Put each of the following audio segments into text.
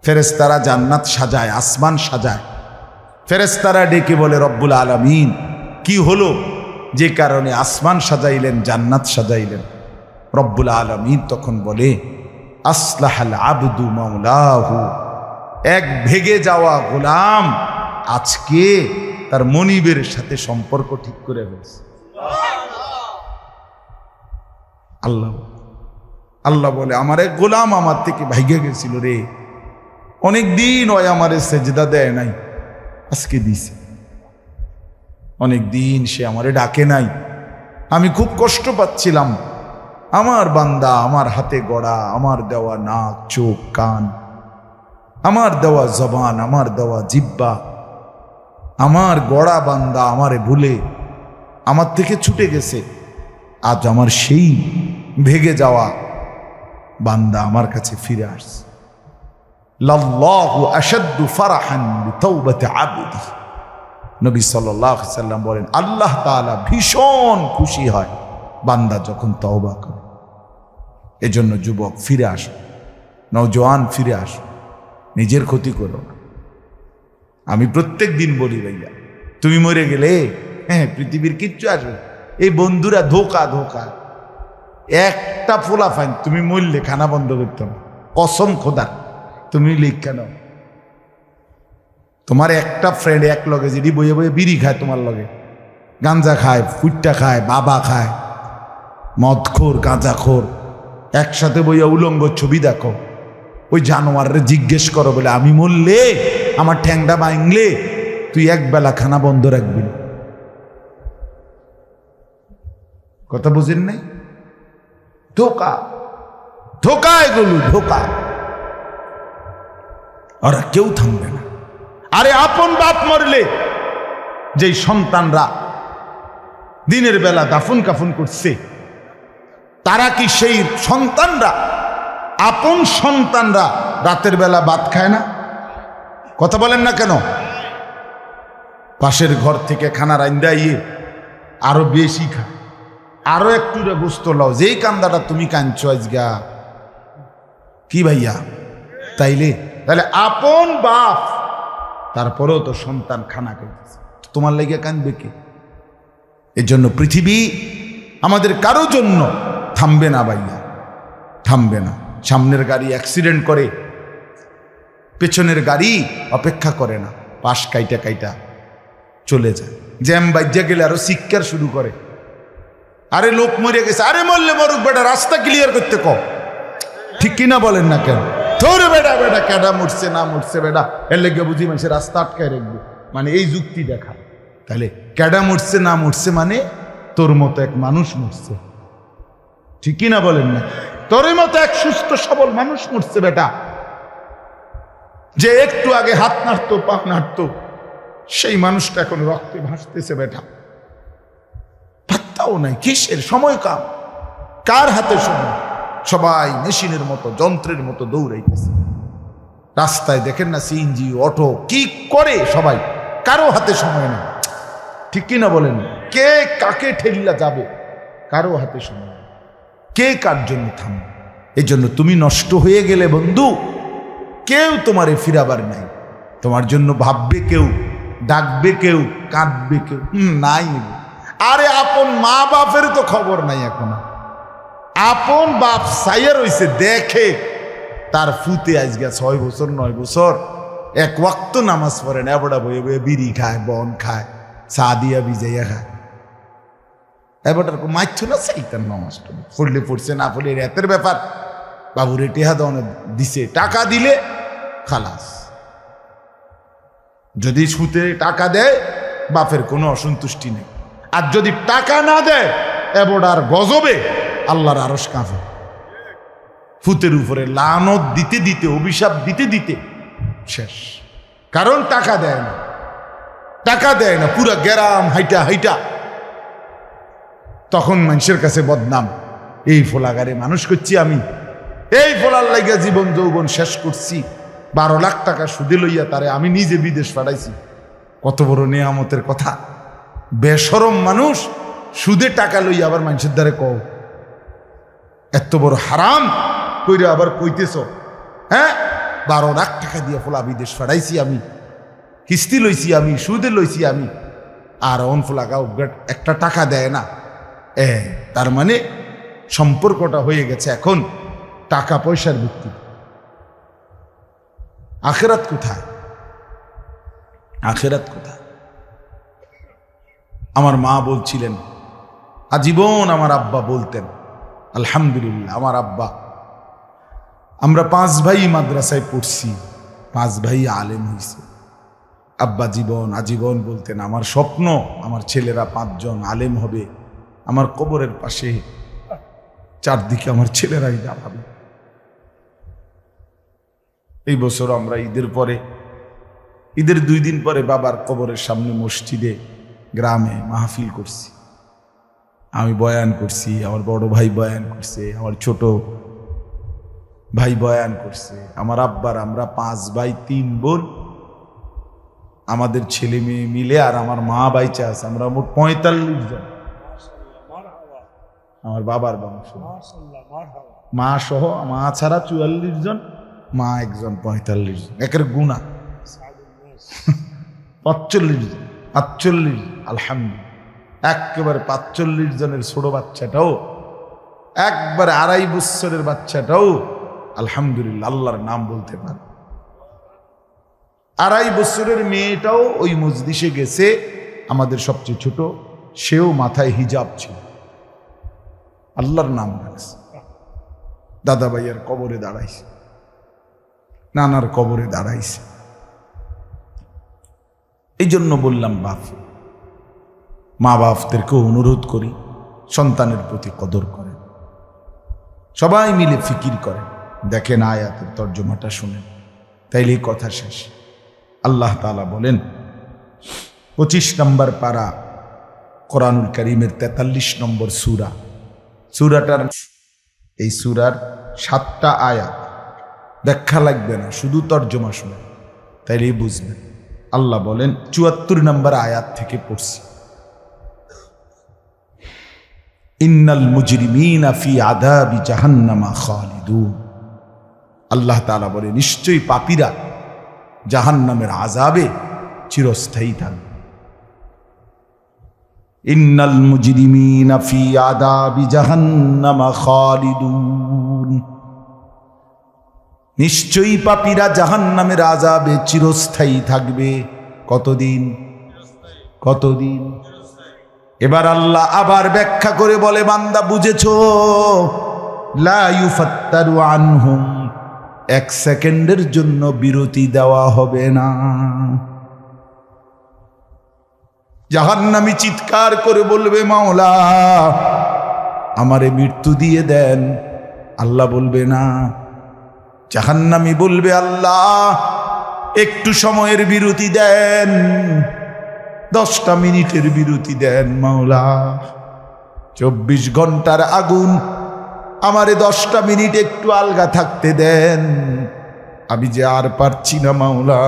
ফেরেশতারা জান্নাত সাজায়, আসমান সাজায়। ফেরেশতারা ডেকে বলে, রব্বুল আলামিন কি হলো যে কারণে আসমান সাজাইলেন, জান্নাত সাজাইলেন? রব্বুল আলামিন তখন বলে, আসলাহাল আবদু মাওলাহু, এক ভেগে যাওয়া গোলাম আজকে তার মনিবের সাথে সম্পর্ক ঠিক করে ফেলছে। আল্লাহ আল্লাহ বলে, আমার এক গোলাম আমার থেকে ভাইগে গেছিল রে, অনেক দিন ওই আমারে সেজদা দেয় নাই, আজকে দিছে। অনেক দিন সে আমারে ডাকে নাই, আমি খুব কষ্ট পাচ্ছিলাম। আমার বান্দা আমার হাতে গড়া, আমার দেওয়া নাক চোখ কান, আমার দেওয়া জবান, আমার দেওয়া জিহ্বা, আমার গড়া বান্দা আমারে ভুলে আমার থেকে ছুটে গেছে। আজ আমার সেই ভেগে যাওয়া বান্দা আমার কাছে ফিরে আসছে। লাল্লাহু আশাদ্দু ফারাহান বিতাওবাতি আবদি, নবী সাল্লাল্লাহু আলাইহি সাল্লাম বলেন, আল্লাহ তাআলা ভীষণ খুশি হয় বান্দা যখন তওবা করে। এজন্য যুবক ফিরে আসো, নওজোয়ান ফিরে আসো, নিজের ক্ষতি করো না। আমি প্রত্যেক দিন বলি, ভাইয়া তুমি মরে গেলে হ্যাঁ পৃথিবীর কিচ্ছু আসবে, এই বন্ধুরা ধোকা ধোকা। একটা ফোলা ফাইন তুমি মরলে খানা বন্ধ করতো না, কসম খোদা। তুমি লিখা নাও, তোমার একটা ফ্রেন্ড এক লগে যদি বইয়ে বইয়ে বিড়ি খায়, তোমার লগে গাঞ্জা খায়, ফুটটা খায়, বাবা খায়, মদখোর গাঁজাখোর, একসাথে বইয়া উলঙ্গ ছবি দেখো, ওই জানোয়ারে জিজ্ঞেস করো বলে, আমি মরলে আমার ঠ্যাংটা ভাঙলে তুই এক বেলা খানা বন্ধ রাখবি না। কথা বুঝেন নাই? ধোকা ধোকা, এগুলো ধোকা। ওরা কেউ থামবে না। আরে আপন বাপ মরলে যেই সন্তানরা দিনের বেলা দাফন কাফন করছে, তারা কি সেই সন্তানরা, আপন সন্তানরা রাতের বেলা ভাত খায় না? কথা বলেন না কেন? পাশের ঘর থেকে খানা রাইন্দা ইয়ে আরো বেশি খায়, আরো একটু গোস্ত লাও, যেই কান্দাটা তুমি কাঁদছো আজগা। কি ভাইয়া? তাইলে তাহলে আপন বাপ, তারপরেও তো সন্তান খানা খাইতেছে, তোমার লেগে কাঁদবে কে? এর জন্য পৃথিবী আমাদের কারো জন্য থামবে না ভাইয়া, থামবে না। সামনের গাড়ি অ্যাক্সিডেন্ট করে, পেছনের গাড়ি অপেক্ষা করে না, পাশ কাইটা কাইটা চলে যায়। জ্যাম বাজ্যা গেলে আরো শিক্ষার শুরু করে, আরে লোক মরে গেছে, আরে মরলে মরুক বেটা, রাস্তা ক্লিয়ার করতে কও। ঠিক কিনা বলেন না কেন? ধরে বেটা বেটা কেডা মরছে না মরছে বেটা, এর লেগে বুঝি মানুষের রাস্তা আটকায় রাখবে, মানে এই যুক্তি দেখা। তাহলে কেডা মরছে না মরছে মানে তোর মতো এক মানুষ মরছে। ঠিক কিনা বলেন না? তোর মতো এক সুস্থ সবল মানুষ মরছে বেটা, যে একটু আগে হাত নাড়তো পা নাড়তো, সেই মানুষটা এখন রক্তে ভাসতেছে বেটা। পাত্তাও নাই, কিসের সময় কাম, কার হাতে সময়? সবাই মেশিনের মতো যন্ত্রের মতো দৌড়াইতেছে। রাস্তায় দেখেন না সিএনজি অটো কি করে সবাই, কারো হাতে সময় নেই। ঠিক কিনা বলেন? কে কাকে ঠেলিলা যাবে, কারো হাতে সময় নেই, কে কার জন্য থামবে। এই জন্য তুমি নষ্ট হয়ে গেলে বন্ধু, কেউ তোমারে ফিরাবার নাই। তোমার জন্য ভাববে কেউ, ডাকবে কেউ, কাঁদবে কেউ নাই। আরে আপন মা বাপের তো খবর নাই এখন। আপন বাপ সাইয়া রইছে, দেখে তার ফুতে আজকে 6 বছর 9 বছর এক ওয়াক্ত নামাজ পড়ে না, এবড়া বয়ে বয়ে বিড়ি খায়, বন খায়, চা দিয়া ভিজাইয়া খায়। এবারটার মাইছো না চাইতাম নামাজটা পড়লে পড়ছে, না পড়লে রাতের ব্যাপার। বাবুরে টেহা দনে দিছে, টাকা দিলে খালাস। যদি সুতে টাকা দেয় বাপের কোনো অসন্তুষ্টি নেই, আর যদি টাকা না দেয় এবড়ার গজবে আল্লাহর আরশ কাঁপে। ফুতের উপরে লানত দিতে দিতে, অভিশাপ দিতে দিতে শেষ। কারণ টাকা দেয় না, টাকা দেয় না, পুরা গ্রাম হাইটা হাইটা তখন মানুষের কাছে বদনাম। এই ফোলাগারে মানুষ করছি আমি, এই ফোলার লাইগা জীবন যৌবন শেষ করছি, 12 লাখ টাকা সুদে লইয়া তারে আমি নিজে বিদেশ পাঠাইছি। কত বড় নেয়ামতের কথা। বেশরম মানুষ সুদে টাকা লইয়া আবার মানুষের দ্বারে কও, এত বড় হারাম কইরা আবার কইতেছ। হ্যাঁ, 12 লাখ টাকা দিয়ে ফোলা বিদেশ ফাড়াইছি আমি, কিস্তি লইছি আমি, সুদে লইছি আমি, আর অন ফোলাকা একটা টাকা দেয় না। তার মানে সম্পর্কটা হয়ে গেছে এখন টাকা পয়সার ভিত্তিতে। আখেরাত কোথায়? আখেরাত কোথায়? আমার মা বলছিলেন, আজীবন আমার আব্বা বলতেন, আলহামদুলিল্লাহ আমার আব্বা, আমরা 5 ভাই মাদ্রাসায় পড়ছি, 5 ভাই আলেম হয়েছে। আব্বা আজীবন বলতেন, আমার স্বপ্ন আমার ছেলেরা 5 জন আলেম হবে, আমার কবরের পাশে চারদিকে আমার ছেলেরাই দাঁড়াবে। এই বছর আমরা ঈদের 2 দিন পরে বাবার কবরের সামনে মসজিদে গ্রামে মাহফিল করছি। আমি বয়ান করছি, আমার বড় ভাই বয়ান করছে, আমার ছোট ভাই বয়ান করছে, আমার আব্বার, আমরা 5 ভাই 3 বোন, আমাদের ছেলে মেয়ে মিলে, আর আমার মা বাইচা আছে, আমরা মোট 45 জন। আমার বাবার বংশ, মা সহ, মা ছাড়া 44 জন, মা একজন, 45 জন, একের গুণা 45 জন, 45। আলহামদুলিল্লাহ, একেবারে 45 জনের ছোট বাচ্চাটাও, একবারে 2.5 বছরের বাচ্চাটাও আলহামদুলিল্লাহ আল্লাহর নাম বলতে পারে। 2.5 বছরের মেয়েটাও ওই মজলিসে গেছে, আমাদের সবচেয়ে ছোট, সেও মাথায় হিজাব ছিল, আল্লাহর নাম রাখছে। দাদা ভাইয়ের কবরে দাঁড়াইছে, নানার কবরে দাঁড়াইছে। এই জন্য বললাম, মা বাপদেরকে অনুরোধ করি, সন্তানের প্রতি কদর করেন, সবাই মিলে ফিকির করেন, দেখেন আয়াতের তর্জমাটা শুনেন, তাইলেই কথা শেষ। আল্লাহ তাআলা বলেন 25 নম্বর পারা কোরআনুল কারীমের 43 নম্বর সূরাটার, এই সূরার 7টা আয়াত, ব্যাখ্যা লাগবে না, শুধু তর্জমা শুনেন, তাইলেই বুঝবেন। আল্লাহ বলেন 74 নম্বর আয়াত থেকে পড়ছি, ইন্নাল মুজরিমিনা ফি আযাবি জাহান্নামা খালিদুন। আল্লাহ তাআলা বলে, নিশ্চয়ই পাপীরা জাহান্নামের আযাবে চিরস্থায়ী থাকবে। ইন্নাল মুজরিমিনা ফি আযাবি জাহান্নামা খালিদুন, নিশ্চয়ই পাপীরা জাহান্নামের আযাবে চিরস্থায়ী থাকবে। কতদিন? এবার আল্লাহ আবার ব্যাখ্যা করে বলে, বান্দা বুঝেছো? লা ইউফাত্তারু আনহুম, 1 সেকেন্ডের জন্য বিরতি দেওয়া হবে না। জাহান্নামী চিৎকার করে বলবে, মাওলা আমারে মৃত্যু দিয়ে দেন। আল্লাহ বলবে না। জাহান্নামী বলবে, আল্লাহ একটু সময়ের বিরতি দেন, 10টা মিনিটের বিরতি দেন মাওলা। 24 ঘন্টার আগুন, আমারে 10টা মিনিট একটু আলগা থাকতে দেন, আমি যে আর পারছি না মাওলা,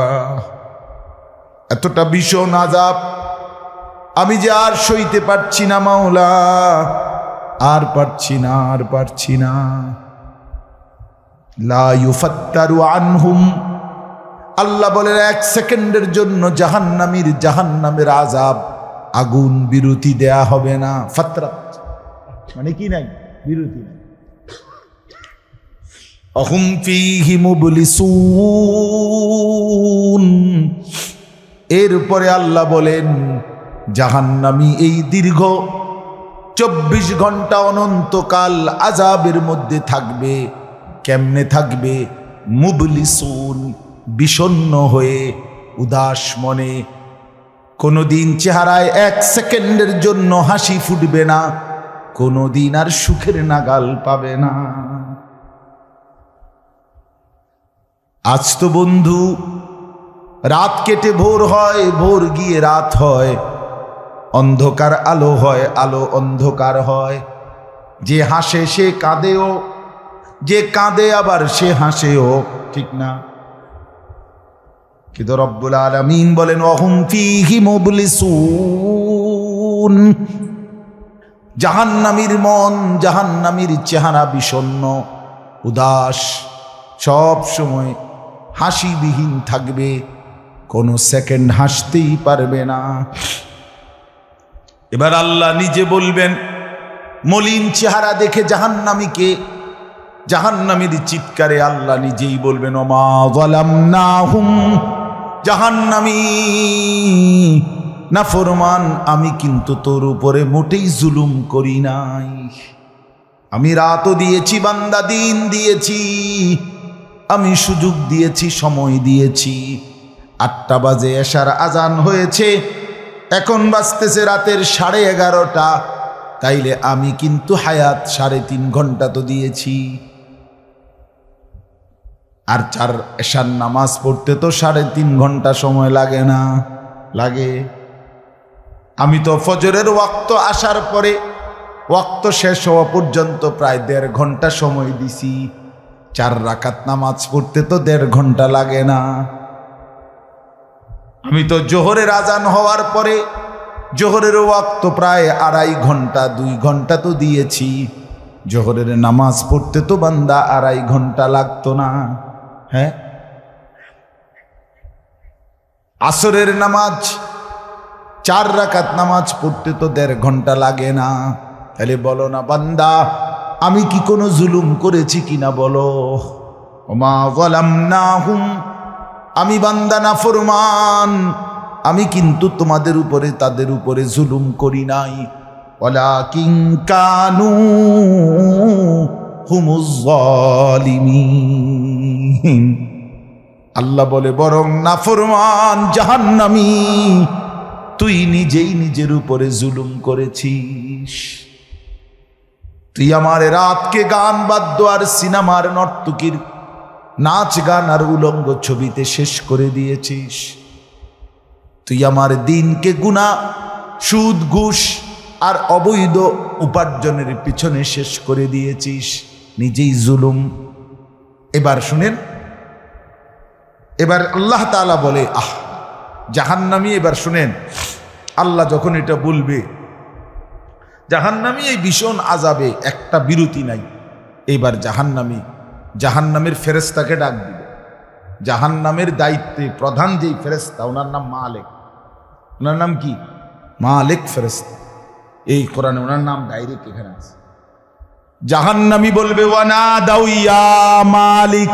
এতটা ভীষণ আযাব আমি যে আর সইতে পারছি না মাওলা, আর পারছি না। লা ইউফাত্তারু আনহুম, আল্লাহ বলেন 1 সেকেন্ডের জন্য জাহান্নামের আযাব, আগুন বিরতি দেয়া হবে না। ফাতরাত মানে কি নাই? বিরতি নাই। অহুম ফীহি মুবলিসুন, এরপরে আল্লাহ বলেন জাহান্নামী এই দীর্ঘ 24 ঘন্টা অনন্তকাল আযাবের মধ্যে থাকবে। কেমনে থাকবে? মুবলিসুন, বিষণ্ণ হয়ে, উদাস মনে। কোনোদিন চেহারায় 1 সেকেন্ডের জন্য হাসি ফুটবে না, কোনোদিন আর সুখের নাগাল পাবে না। আজ তো বন্ধু রাত কেটে ভোর হয়, ভোর গিয়ে রাত হয়, অন্ধকার আলো হয়, আলো অন্ধকার হয়। যে হাসে সে কাঁদেও, যে কাঁদে আবার সে হাসেও, ঠিক না? কিন্তু রব্বুল আলামিন বলেন ওয়াহুম ফীহি মুবলিসুন, জাহান্নামীর মন, জাহান্নামীর চেহারা বিষণ্ণ, উদাস, সব সময় হাসিবিহীন থাকবে, কোনো সেকেন্ড হাসতেই পারবে না। এবার আল্লাহ নিজে বলবেন, মলিন চেহারা দেখে জাহান্নামীকে, জাহান্নামীর চিৎকারে আল্লাহ নিজেই বলবেন, ওমা যালামনাহুম, জাহান্নামী নাফরমান, আমি কিন্তু তোর উপরে মোটেই জুলুম করি নাই। আমি রাতও দিয়েছি বান্দা, দিন দিয়েছি, আমি সুযোগ দিয়েছি, সময় দিয়েছি। 8টা বাজে এশার আজান হয়েছে, এখন বাজতেছে রাতের 11:30। তাইলে আমি কিন্তু হায়াত 3.5 ঘন্টা তো দিয়েছি। আর 4 এশার নামাজ পড়তে তো 3.5 ঘন্টা সময় লাগে না? লাগে। আমি তো ফজরের ওয়াক্ত আসার পরে ওয়াক্ত শেষ হওয়া পর্যন্ত প্রায় 1.5 ঘন্টা সময় দিছি। 4 রাকাত নামাজ পড়তে তো 1.5 ঘন্টা লাগে না? আমি তো জোহরের আজান হওয়ার পরে জোহরের ওয়াক্ত প্রায় 2.5 ঘন্টা, 2 ঘন্টা তো দিয়েছি। জোহরের নামাজ পড়তে তো বান্দা 2.5 ঘন্টা লাগতো না? হ্যাঁ। আসরের নামাজ 4 রাকাত নামাজ পড়তে তো 1.5 ঘন্টা লাগে না? তাহলে বলো না বান্দা, আমি কি কোনো জুলুম করেছি কিনা বলো? ওমা যালামনাহুম, আমি বান্দা নাফরমান, আমি কিন্তু তোমাদের উপরে, তাদের উপরে জুলুম করি নাই। ওয়ালাকিন কানু হুমুজ জালিমিন। আল্লাহ বলে, বরং নাফরমান জাহান্নামী, তুই নিজেই নিজের উপরে জুলুম করেছিস। তুই আমার রাতকে গান বাদ্য আর সিনেমার নর্তকীর নাচ গান আর উলঙ্গ ছবিতে শেষ করে দিয়েছিস। তুই আমার দিনকে গুনাহ, সুদ, ঘুষ আর অবৈধ উপার্জনের পিছনে শেষ করে দিয়েছিস। নিজেই জুলুম। এবার শুনেন, এবার আল্লাহ তাআলা বলে, জাহান্নামী, এবার শুনেন, আল্লাহ যখন এটা বলবে, জাহান্নামী এই ভীষণ আযাবে একটা বিরতি নাই। এইবার জাহান্নামের ফেরেশতাকে ডাক দিবে। জাহান্নামের দায়িত্বে প্রধান যেই ফেরেশতা, ওনার নাম মালিক। ওনার নাম কি? মালিক ফেরেশতা। এই কোরআনে ওনার নাম ডাইরেক্ট এখানে আছে। জাহান্নামী বলবে, ওয়ানাদাউ ইয়া মালিক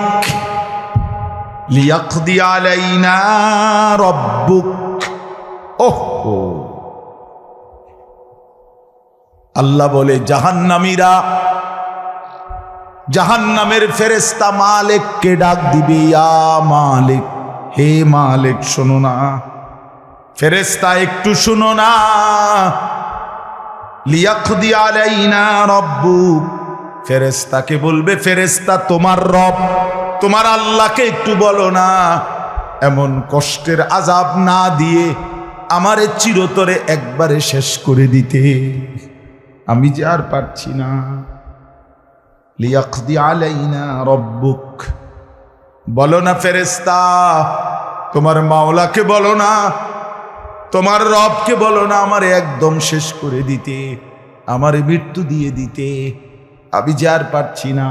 লিয়াকদি আলাইনা রাব্বুক। ওহো, আল্লাহ বলে, জাহান্নামীরা, জাহান্নামের ফেরেশতা মালিককে ডাক দিবে, ইয়া মালিক, হে মালিক শোনো না। ফেরেশতা একটু শোনো না। লিয়াকদি আলাইনা রাব্বুক, ফেরেশতাকে বলবে, ফেরেশতা তোমার রব, তোমার আল্লাহকে একটু বলো না, এমন কষ্টের আযাব না দিয়ে আমারে চিরতরে একবারে শেষ করে দিতে। আমি যে আর পারছি না। লিয়াকদি আলাইনা রাব্বুক, বলো না ফেরেশতা, তোমার মাওলাকে বলো না, তোমার রবকে বলো না আমারে একদম শেষ করে দিতে, আমারে মৃত্যু দিয়ে দিতে। আমি যে আর পারছি না।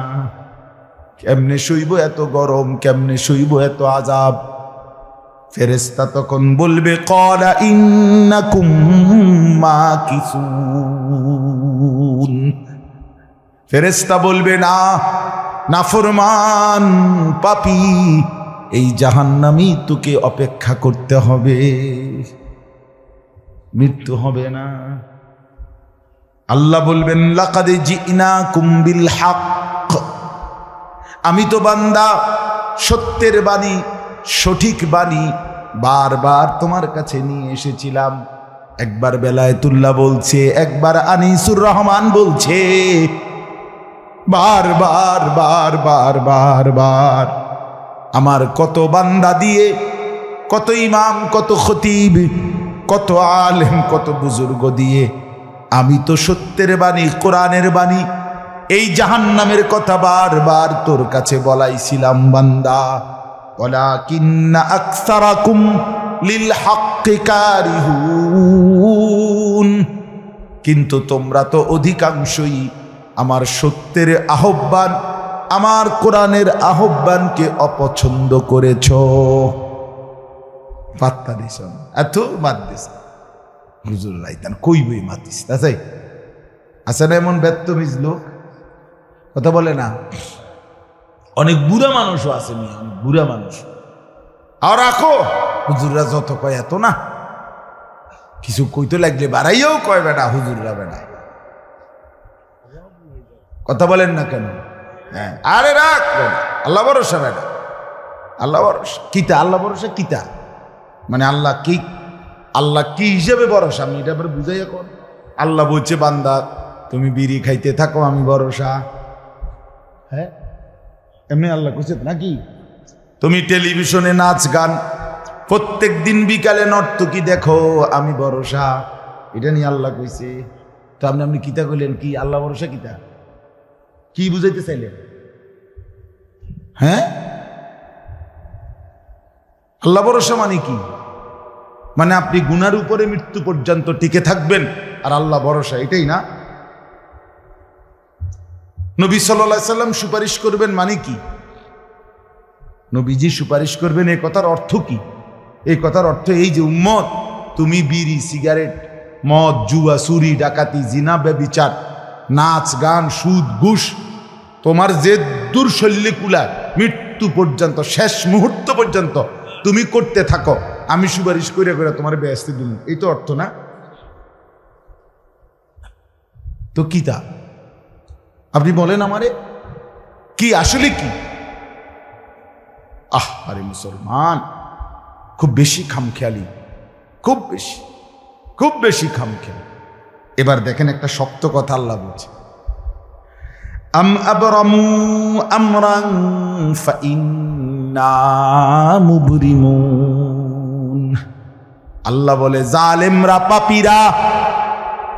কেমনে সইব এত গরম, কেমনে সইব এত আযাব? ফেরেশতা তখন বলবে, ক্বালা ইন্নাকুম মাকিসুন। ফেরেশতা বলবে, না, নাফরমান পাপী, এই জাহান্নামী তোকে অপেক্ষা করতে হবে, মৃত্যু হবে না। আল্লাহ বলবেন, লাকাদ জিনাকুম বিল হক, আমি তো বান্দা সত্যের বাণী, সঠিক বাণী বারবার তোমার কাছে নিয়ে এসেছিলাম। একবার বেলায়েতুল্লাহ বলছে, একবার আনিসুর রহমান বলছে, বারবার বারবার বারবার আমার কত বান্দা দিয়ে, কত ইমাম, কত খতিব, কত আলেম, কত বুজুর্গ দিয়ে আমি তো সত্যের বাণী, কোরআনের বাণী, এই জাহান্নামের কথা বারবার তোর কাছে বলাইছিলাম বান্দা। ওয়ালাকিন্না আকসারাকুম লিল হাক্কি কারিহুন, কিন্তু তোমরা তো অধিকাংশই আমার সত্যের আহ্বান, আমার কোরআনের আহ্বানকে অপছন্দ করেছ। পাত্তা দিস এত বাদ দিস হুজুর রাইতান কই বই মাতিস তাই আছে না এমন ব্যর্থমিজ লোক কথা বলে না। অনেক বুড়া মানুষও আছে মেয়ে, অনেক বুড়া মানুষ। আর রাখো হুজুররা যত কয় এত না, কিছু কইতে লাগলে বাড়াইয়াও কয় বেটা হুজুররা বেটা। কথা বলেন না কেন? হ্যাঁ আরে রাখ আল্লাহ ভরসা বেটা, আল্লাহ ভরসা কিতা, আল্লাহ ভরসা কিতা মানে আল্লাহ কি, আল্লাহ কি হিসেবে ভরসা আমি এটা বুঝাই। এখন আল্লাহ বলছে বান্দা তুমি বিড়ি খাইতে থাকো আমি ভরসা। হ্যাঁ এমনি আল্লাহ কইছে নাকি? তুমি টেলিভিশনে নাচ গান প্রত্যেক দিন বিকালে নর্তকী দেখো আমি ভরসা, এটা নিয়ে আল্লাহ কইছে। তো আপনি কিতা কইলেন? কি আল্লাহ ভরসা কিতা? কি বুঝাইতে চাইলেন? হ্যাঁ আল্লাহ ভরসা মানে কি? মানে আপনি গুনার উপরে মৃত্যু পর্যন্ত টিকে থাকবেন আর আল্লাহ ভরসা, এটাই না? নবী সাল্লাল্লাহু আলাইহি সাল্লাম সুপারিশ করবেন মানে কি? নবীজি সুপারিশ করবেন এই কথার অর্থ কি? এই কথার অর্থ এই যে উম্মত তুমি বিড়ি সিগারেট মদ জুয়া চুরি ডাকাতি জিনা ব্যভিচার নাচ গান সুদ ঘুষ তোমার যে দুর্শল্যে কুলা মৃত্যু পর্যন্ত শেষ মুহূর্ত পর্যন্ত তুমি করতে থাকো, আমি সুপারিশ করে করে তোমার বেহেশতে দিন, এই তো অর্থ না? তো কি তা আপনি বলেন আমারে কি আসলে কি? আরে মুসলমান খুব বেশি খামখেয়ালি, খুব বেশি খামখেয়ালি। এবার দেখেন একটা শক্ত কথা আল্লাহ বলছে, আম আবরামু আমরান ফাইন্না মুবরিমুন। আল্লাহ বলে জালেমরা পাপীরা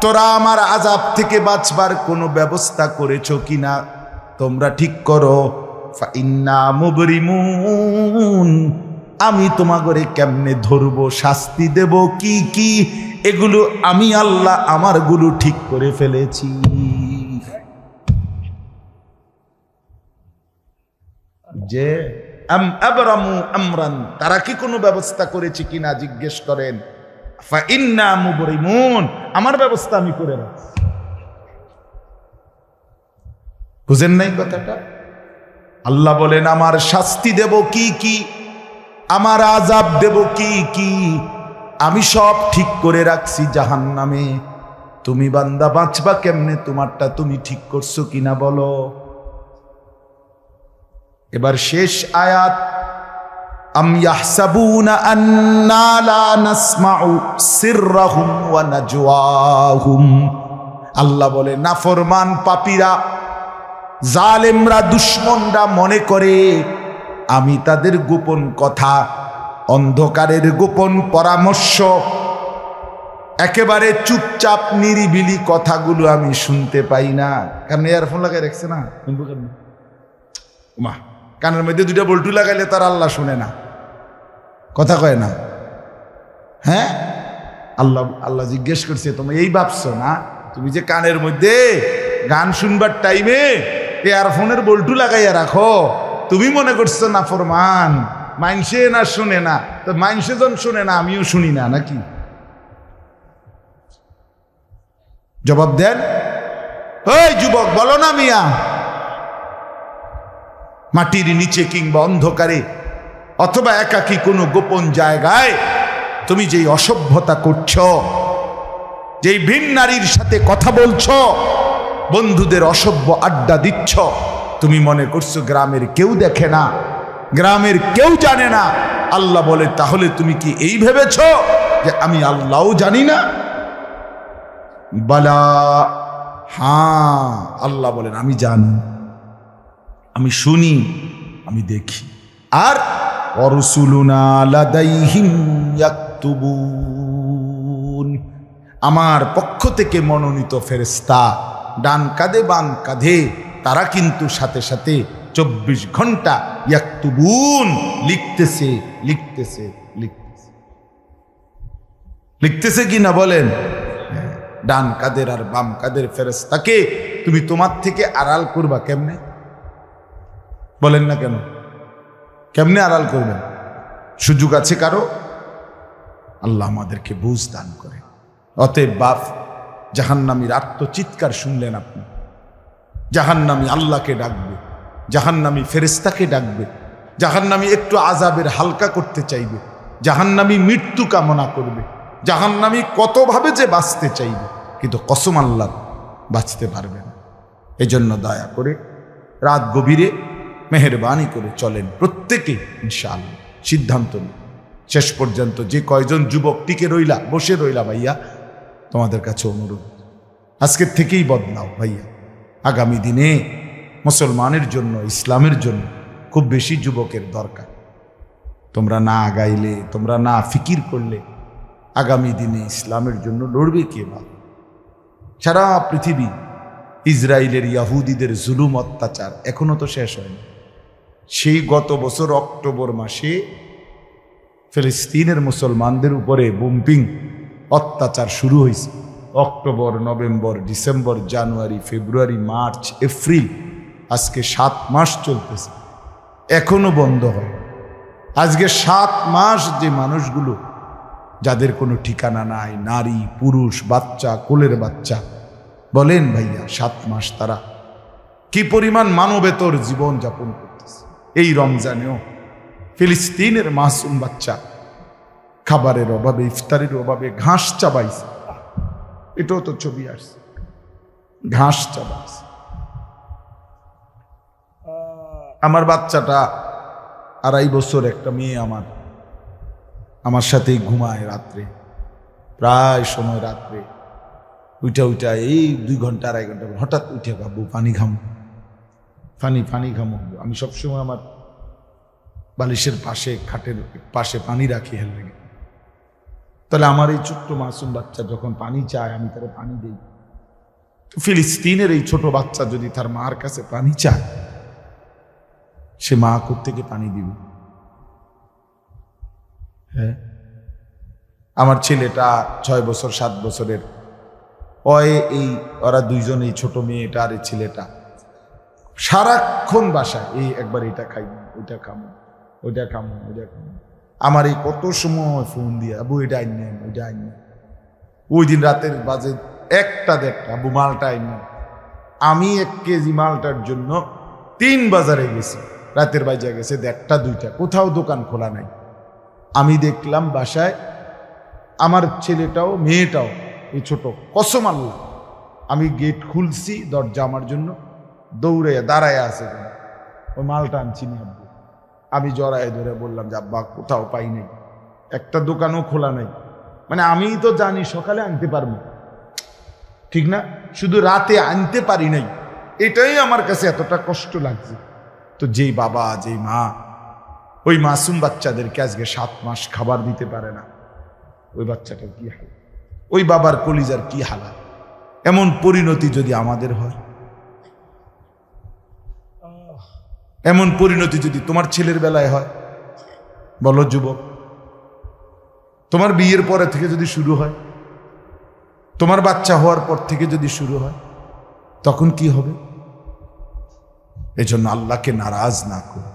তোরা আমার আযাব থেকে বাঁচবার কোনো ব্যবস্থা করেছো কিনা তোমরা ঠিক করো। ফাইন্না মুবরিমুন, আমি তোমাগরে কেমনে ধরবো শাস্তি দেব কি কি এগুলো আমি আল্লাহ আমার গুলো ঠিক করে ফেলেছি। যে আম আবরামু আমরান, তারা কি কোনো ব্যবস্থা করেছে কিনা জিজ্ঞেস করেন। ফাইন্না মুবরিমুন, আমার ব্যবস্থা আমি করে রাখছি। বুঝেন নাই কথাটা? আল্লাহ বলেন আমার শাস্তি দেব কি কি, আমার আযাব দেব কি কি, আমি সব ঠিক করে রাখছি জাহান্নামে। তুমি বান্দা বাঁচবা কেমনে তোমারটা তুমি ঠিক করছো কিনা বলো। এবার শেষ আয়াত, আম ইয়াহসাবুনা আন্না লা নাসমাউ সিররাহুম ওয়া নাজওয়াহুম। আল্লাহ বলে নাফরমান পাপীরা জালেমরা দুশমনরা মনে করে আমি তাদের গোপন কথা অন্ধকারের গোপন পরামর্শ একেবারে চুপচাপ নিরিবিলি কথাগুলো আমি শুনতে পাই না। কারণ ইয়ারফোন লাগাই রাখছে না, শুনবো কেন? মা কানের মধ্যে দুইটা বল্টু লাগাইলে তার আল্লাহ শুনে না, কথা কয় না। হ্যাঁ আল্লাহ জিজ্ঞেস করছে তুমি এই ভাবছো না তুমি যে কানের মধ্যে গান শুনবার টাইমে ইয়ারফোনের বল্টু লাগাইয়া রাখো, তুমি মনে করছো না ফরমান মাইনসে না শুনে না, তো মাইনসে যখন শুনে না আমিও শুনি না নাকি? জবাব দেন ওই যুবক, বলো না মিয়া। মাটির নিচে কিংবা অন্ধকারে অথবা একাকী কোনো গোপন জায়গায় তুমি যেই অসভ্যতা করছো, যেই ভিন নারীর সাথে কথা বলছো, বন্ধুদের অসভ্য আড্ডা দিচ্ছ, তুমি মনে করছো গ্রামের কেউ দেখে না, গ্রামের কেউ জানে না। আল্লাহ বলে তাহলে তুমি কি এই ভেবেছ যে আমি আল্লাহও জানি না? বালা, হ্যাঁ আল্লাহ বলেন আমি জানি, আমি শুনি, আমি দেখি। আর অরসুলুনা লাদাইহিম ইয়াকতুবুন, আমার পক্ষ থেকে মনোনীত ফেরেশতা ডান কাঁধে বাম কাঁধে তারা কিন্তু সাথে সাথে 24 ঘন্টা ইয়াকতুবুন লিখতেছে লিখতেছে লিখতেছে লিখতেছে কি না বলেন? ডান কাঁধের আর বাম কাঁধের ফেরেশতাকে তুমি তোমার থেকে আড়াল করবা কেমনে? বলেন না কেন? কেমনে আড়াল করবেন? সুযোগ আছে কারো? আল্লাহ আমাদেরকে বুঝ দান করে। অতএব বাপ, জাহান্নামীর আত্মচিৎকার শুনলেন আপনি? জাহান্নামী আল্লাহকে ডাকবে, জাহান্নামী ফেরেশতাকে ডাকবে, জাহান্নামী একটু আযাবের হালকা করতে চাইবে, জাহান্নামী মৃত্যু কামনা করবে, জাহান্নামী কতভাবে যে বাঁচতে চাইবে, কিন্তু কসম আল্লাহ বাঁচতে পারবে না। এজন্য দয়া করে রাত গভীরে মেহেরবানি করে চলেন প্রত্যেকে, ইনশাআল্লাহ সিদ্ধান্ত নিন। শেষ পর্যন্ত যে কয়জন যুবক টিকে রইলা, বসে রইলা, ভাইয়া তোমাদের কাছে অনুরোধ, আজকের থেকেই বদলাও ভাইয়া। আগামী দিনে মুসলমানের জন্য, ইসলামের জন্য খুব বেশি যুবকের দরকার। তোমরা না আগাইলে, তোমরা না ফিকির করলে আগামী দিনে ইসলামের জন্য লড়বে কে? বা সারা পৃথিবী ইসরায়েলের ইয়াহুদিদের জুলুম অত্যাচার এখনো তো শেষ হয়নি। সেই গত বছর অক্টোবর মাসে ফিলিস্তিনের মুসলমানদের উপরে বোম্পিং অত্যাচার শুরু হয়েছে। অক্টোবর, নভেম্বর, ডিসেম্বর, জানুয়ারি, ফেব্রুয়ারি, মার্চ, এপ্রিল, আজকে 7 মাস চলতেছে, এখনো বন্ধ হয়। আজকে 7 মাস যে মানুষগুলো, যাদের কোনো ঠিকানা নাই, নারী, পুরুষ, বাচ্চা, কোলের বাচ্চা, বলেন ভাইয়া 7 মাস তারা কি পরিমাণ মানবেতর জীবন যাপন করতেছে। এই রমজানেও ফিলিস্তিনের মাসুম বাচ্চা খাবারের অভাবে, ইফতারের অভাবে ঘাস চাবাইছে। এটাও তো ছবি আসছে, ঘাস চাবাইছে। আমার বাচ্চাটা 2.5 বছর, একটা মেয়ে আমার সাথেই ঘুমায় রাত্রে, প্রায় সময় রাত্রে উইটা এই 2 ঘন্টা 2.5 ঘন্টা হঠাৎ উঠে, বাবু পানি খামো, পানি খামো। আমি সবসময় আমার বালিশের পাশে, খাটের পাশে পানি রাখি হেল লেগে। তাহলে আমার এই ছোট্ট মাসুম বাচ্চা যখন পানি চায়, আমি তার পানি দিই। ফিলিস্তিনের এই ছোট বাচ্চা যদি তার মার কাছে পানি চায়, সে মা কোত্থেকে পানি দিবে? হ্যাঁ, আমার ছেলেটা 6 বছর 7 বছরের, ওরা দুইজন, এই ছোট মেয়েটা আর এই ছেলেটা সারাক্ষণ বাসায় এই একবার এটা খাইব, ওইটা খামো, ওইটা খামো, ওইটা খামো। আমার এই কত সময় ফোন দিয়ে, আবু এটা আইন নেন, ওইটা আইন নেন। ওই দিন রাতের বাজে 1টা-1:30, আবু মালটা আইন নেন। আমি 1 কেজি মালটার জন্য 3 বাজারে গেছি, রাতের বাজে গেছে 1টা-2টা, কোথাও দোকান খোলা নাই। আমি দেখলাম বাসায় আমার ছেলেটাও মেয়েটাও, এই ছোট, কসম আল্লাহ, আমি গেট খুলছি, দরজা আমার জন্য দৌড়ে দাঁড়ায় আছে, ওই মালটা আনছি নি আব্বু। আমি জড়ায় ধরে বললাম যে আব্বা কোথাও পাই নাই, একটা দোকানও খোলা নাই। মানে আমি তো জানি সকালে আনতে পারবো, ঠিক না, শুধু রাতে আনতে পারি নাই, এটাই আমার কাছে এতটা কষ্ট লাগছে। তো যেই বাবা, যেই মা ওই মাসুম বাচ্চাদেরকে আজকে 7 মাস খাবার দিতে পারে না, ওই বাচ্চাটার কি হাল, ওই বাবার কলিজার কি হালাত। এমন পরিণতি যদি আমাদের হয়, এমন পরিণতি যদি তোমার ছেলের বেলায় হয়, বলো যুবক, তোমার বিয়ের পরে থেকে যদি শুরু হয়, তোমার বাচ্চা হওয়ার পর থেকে যদি শুরু হয়, তখন কি হবে? এজন্য আল্লাহকে নারাজ না করো,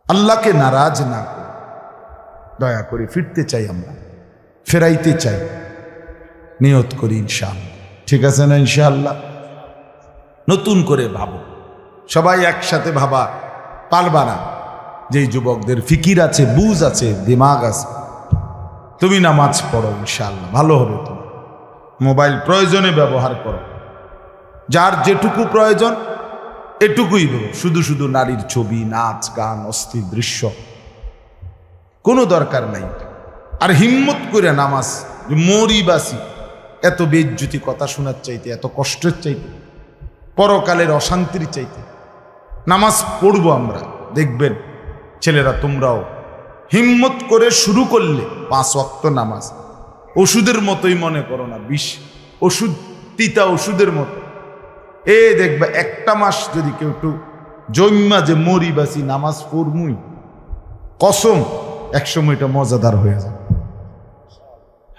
আল্লাহকে নারাজ না করো। দয়া করে ফিরতে চাই, আমরা ফেরাইতে চাই, নিয়ত করি ইনশাআল্লাহ। ঠিক আছে না? ইনশাআল্লাহ নতুন করে ভাবো, সবাই একসাথে ভাবা পারবা না। যেই যুবকদের ফিকির আছে, বুঝ আছে, দিমাগ আছে, তুমি নামাজ পড়ো, ইনশাআল্লাহ ভালো হবে। তুমি মোবাইল প্রয়োজনে ব্যবহার করো, যার যেটুকু প্রয়োজন এটুকুই দেবো। শুধু শুধু নারীর ছবি, নাচ, গান, অস্থির দৃশ্য কোনো দরকার নাই। আর হিম্মত করে নামাজ, মরি বাসি, এত বেজ্জুতি কথা শোনার চাইতে, এত কষ্টের চাইতে, পরকালের অশান্তির চাইতে নামাজ পড়বো আমরা। দেখবেন ছেলেরা, তোমরাও হিম্মত করে শুরু করলে 5 ওয়াক্ত নামাজ ওষুধের মতোই মনে করো না, বিষ ওষুধ, তিতা ওষুধের মতো। দেখবে 1টা মাস যদি কেউ একটু জন্মা যে মরি বাসি নামাজ পড়মুই, কসম একসময় এটা মজাদার হয়ে যায়।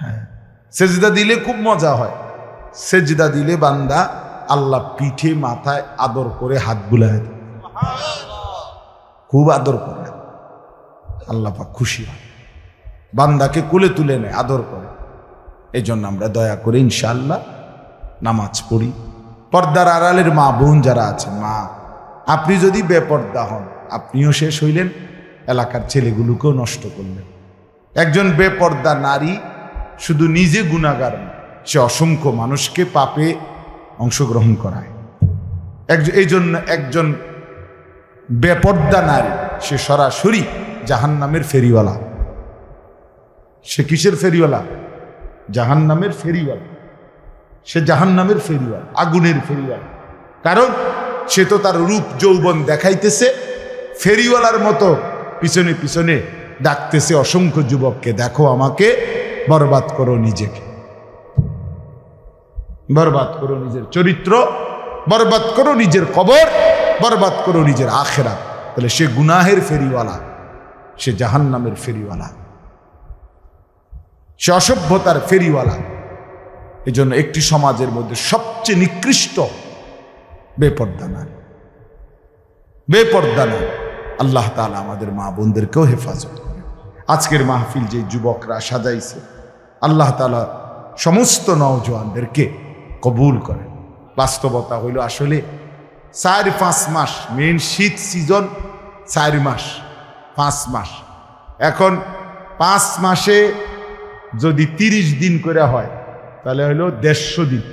হ্যাঁ, সেজদা দিলে খুব মজা হয়। সেজদা দিলে বান্দা আল্লাহ পিঠে মাথায় আদর করে হাত বুলায় দেয়। খুব আদর করে, আল্লাহ পাক খুশি হয়, বান্দাকে কুলে তুলে নেয়, আদর করে। এই জন্য আমরা দয়া করে ইনশাআল্লাহ নামাজ পড়ি। পর্দার আড়ালের মা বোন যারা আছেন, মা আপনি যদি বেপর্দা হন, আপনিও শেষ হইলেন, এলাকার ছেলেগুলোকেও নষ্ট করলেন। একজন বেপর্দা নারী শুধু নিজে গুনাহগার না, সে অসংখ্য মানুষকে পাপে অংশগ্রহণ করায়। এই জন্য একজন বেপর্দা নারী সে সরাসরি জাহান্নামের ফেরিওয়ালা। সে কিসের ফেরিওয়ালা? জাহান্নামের ফেরিওয়ালা। সে জাহান্নামের ফেরিওয়ালা, আগুনের ফেরিওয়ালা। কারণ সে তো তার রূপ যৌবন দেখাইতেছে, ফেরিওয়ালার মতো পিছনে পিছনে ডাকতেছে অসংখ্য যুবককে, দেখো আমাকে, বরবাদ করো নিজেকে, বরবাদ করো নিজের চরিত্র, বরবাদ করো নিজের কবর, বরবাদ করো নিজের আখিরাত। তাহলে সে গুনাহের ফেরিওয়ালা, সে জাহান্নামের ফেরিওয়ালা, সে অসভ্যতার ফেরিওয়ালা। এই জন্য একটি সমাজের মধ্যে সবচেয়ে নিকৃষ্ট বেপর্দা নারী, বেপর্দা নারী। আল্লাহ তাআলা আমাদের মা বোনদেরকেও হেফাজত করে। আজকের মাহফিল যে যুবকরা সাজাইছে, আল্লাহ তাআলা সমস্ত নওজোয়ানদেরকে কবুল করে। বাস্তবতা হইল আসলে 4-5 মাস, মেন শীত সিজন 4 মাস, 5 মাস। এখন 5 মাসে যদি 30 দিন করে হয়, তাহলে হইল 150 দিন।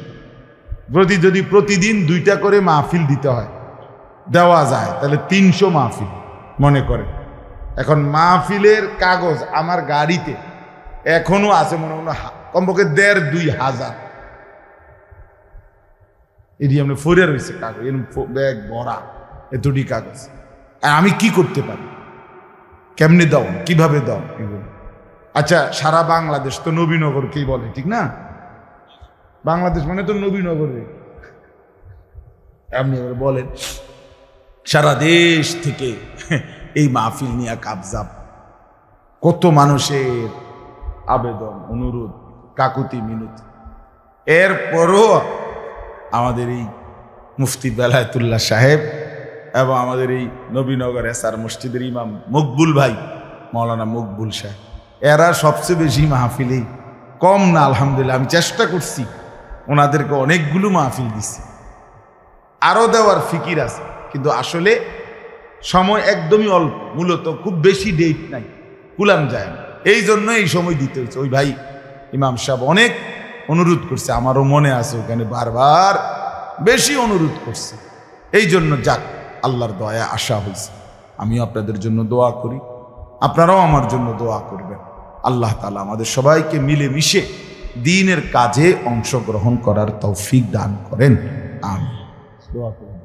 যদি প্রতিদিন 2টা করে মাহফিল দিতে হয়, দেওয়া যায়, তাহলে 300 মাহফিল মনে করে। এখন মাহফিলের কাগজ আমার গাড়িতে এখনো আছে, মনে মনে কমপক্ষে 1,500-2,000 এটি আমরা ফোরে রয়েছে কাগজ, ব্যাগ ভরা এতটি কাগজ। আর আমি কি করতে পারি? কেমনে দাও, কিভাবে দাও এগুলো? আচ্ছা, সারা বাংলাদেশ তো নবীনগরকেই বলে, ঠিক না? বাংলাদেশ মানে তো নবীনগর। আপনি এবার বলেন, সারা দেশ থেকে এই মাহফিল নিয়ে কাবজাব, কত মানুষের আবেদন, অনুরোধ, কাকুতি মিনতি। এরপরও আমাদের এই মুফতি বেলায়েতুল্লাহ সাহেব এবং আমাদের এই নবীনগর এসআর মসজিদের ইমাম মকবুল ভাই, মৌলানা মকবুল সাহেব, এরা সবচেয়ে বেশি মাহফিলেই কম না। আলহামদুলিল্লাহ, আমি চেষ্টা করছি, ওনাদেরকে অনেকগুলো মাহফিল দিচ্ছি, আরও দেওয়ার ফিকির আছে, কিন্তু আসলে সময় একদমই অল্প। মূলত খুব বেশি ডেট নাই, কুলাম যায় না। এই জন্য এই সময় দিতে হয়েছে। ওই ভাই ইমাম সাহেব অনেক অনুরোধ করছে, আমারও মনে আছে, ওখানে বারবার বেশি অনুরোধ করছে। এই জন্য যাক, আল্লাহর দয়া আশা হয়েছে। আমিও আপনাদের জন্য দোয়া করি, আপনারাও আমার জন্য দোয়া করবেন। আল্লাহ তাআলা আমাদের সবাইকে মিলেমিশে দ্বীনের কাজে অংশগ্রহণ করার তৌফিক দান করেন। আমিন। দোয়া করুন।